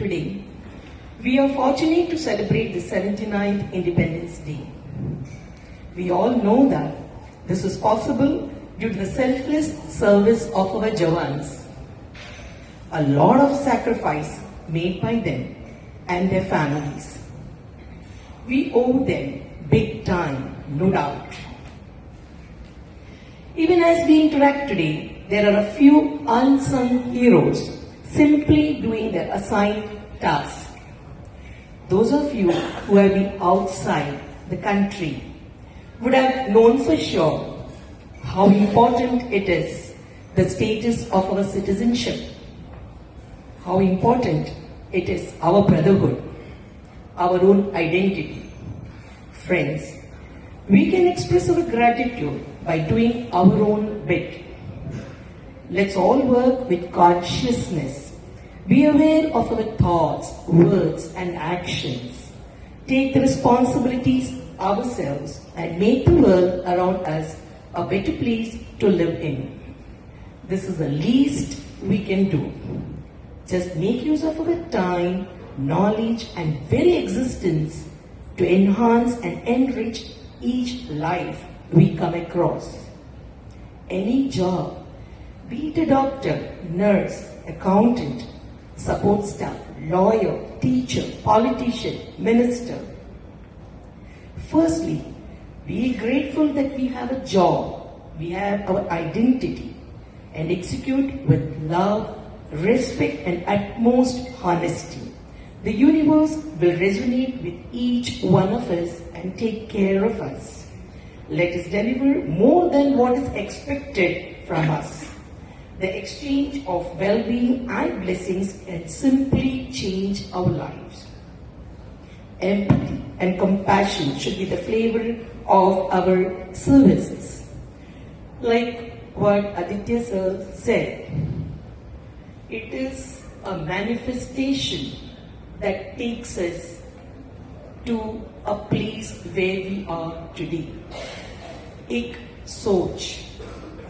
Today, we are fortunate to celebrate the 79th Independence Day. We all know that this is possible due to the selfless service of our Jawans. A lot of sacrifice made by them and their families. We owe them big time, no doubt. Even as we interact today, there are a few unsung heroes simply doing their assigned task. Those of you who have been outside the country would have known for sure how important it is, the status of our citizenship, how important it is our brotherhood, our own identity. Friends, we can express our gratitude by doing our own bit. Let's all work with consciousness. Be aware of our thoughts, words, and actions. Take the responsibilities ourselves and make the world around us a better place to live in. This is the least we can do. Just make use of our time, knowledge, and very existence to enhance and enrich each life we come across. Any job, be it a doctor, nurse, accountant, support staff, lawyer, teacher, politician, minister. Firstly, be grateful that we have a job, we have our identity, and execute with love, respect, and utmost honesty. The universe will resonate with each one of us and take care of us. Let us deliver more than what is expected from us. The exchange of well-being and blessings can simply change our lives. Empathy and compassion should be the flavor of our services. Like what Aditya sir said, it is a manifestation that takes us to a place where we are today. एक सोच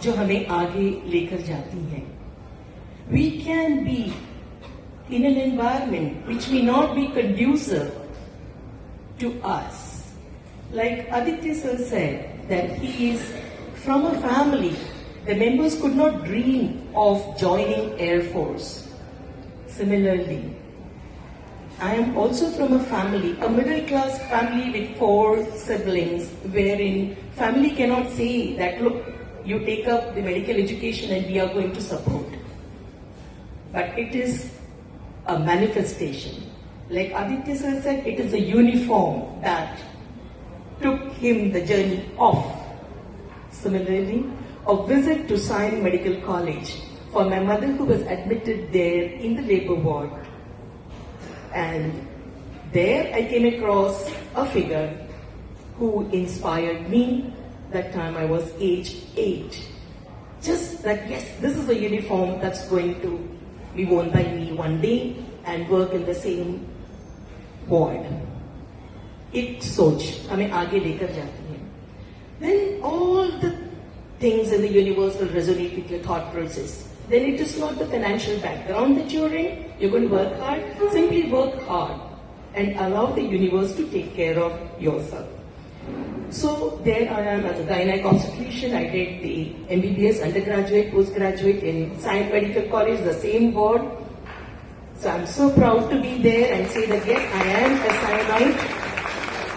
जो हमें आगे लेकर जाती है. We can be in an environment which may not be conducive to us. Like Aditya sir said, that he is from a family. The members could not dream of joining Air Force. Similarly, I am also from a family, a middle class family with 4 siblings, wherein family cannot say that, look, you take up the medical education and we are going to support. But it is a manifestation. Like Aditya sir said, it is a uniform that took him the journey off. Similarly, a visit to Sion Medical College for my mother who was admitted there in the labor ward. And there I came across a figure who inspired me. That time I was age 8. Just that, yes, this is a uniform that's going to be worn by me one day and work in the same ward. एक सोच हमें आगे लेकर जाती है. Then all the things in the universe will resonate with your thought process. Then it is not the financial background that you're in. You're going to work hard. Simply work hard and allow the universe to take care of yourself. So there I am as a gynae obstetrician. I did the MBBS undergraduate, postgraduate in Sion Medical College, the same ward. So I'm so proud to be there and say that yes, I am a Sionite.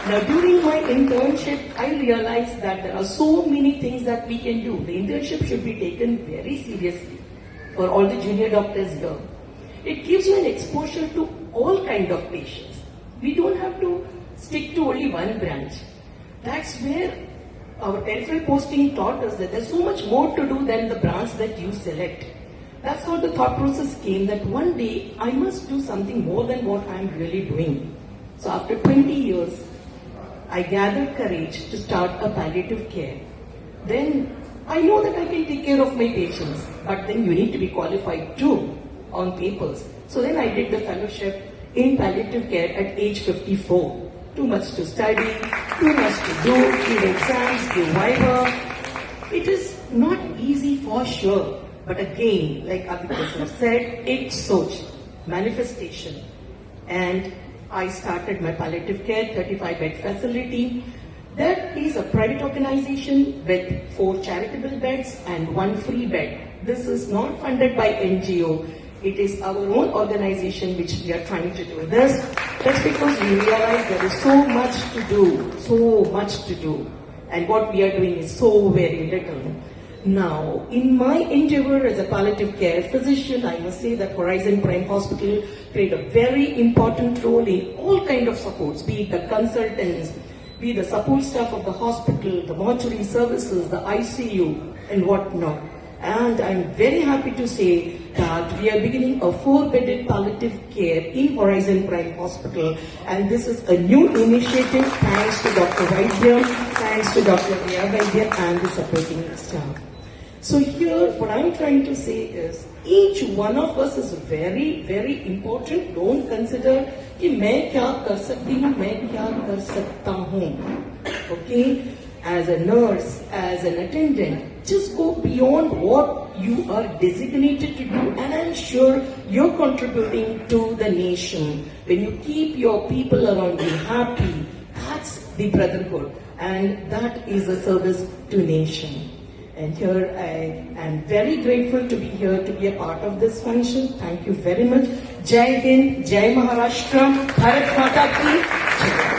Now during my internship, I realized that there are so many things that we can do. The internship should be taken very seriously for all the junior doctors here. It gives you an exposure to all kinds of patients. We don't have to stick to only one branch. That's where our territorial posting taught us that there's so much more to do than the branch that you select. That's how the thought process came, that one day I must do something more than what I'm really doing. So after 20 years, I gathered courage to start a palliative care. Then I know that I can take care of my patients, but then you need to be qualified too on papers. So then I did the fellowship in palliative care at age 54. Too much to study, too much to do, give exams, give viva. It is not easy for sure, but again, like Aditya sir said, it's soch, manifestation. and I started my palliative care 35-bed facility. That is a private organization with 4 charitable beds and 1 free bed. This is not funded by NGO. It is our own organization which we are trying to do this. That's because we realize there is so much to do. And what we are doing is so very little. Now, in my endeavor as a palliative care physician, I must say that Horizon Prime Hospital played a very important role in all kind of supports, be it the consultants, be the support staff of the hospital, the mortuary services, the ICU, and whatnot. And I'm very happy to say that we are beginning a 4-bedded palliative care in Horizon Prime Hospital. And this is a new initiative thanks to Dr. Vaidya, thanks to Dr. Riya Vaidya and the supporting staff. So here, what I'm trying to say is, each one of us is very, very important. Don't consider कि मैं क्या कर सकती हूँ, मैं क्या कर सकता हूँ. Okay, as a nurse, as an attendant, just go beyond what you are designated to do, and I'm sure you're contributing to the nation. When you keep your people around you happy, that's the brotherhood, and that is a service to nation. And here I am very grateful to be here to be a part of this function. Thank you very much. Jai Hind, Jai Maharashtra, Bharat Mata ki Jai.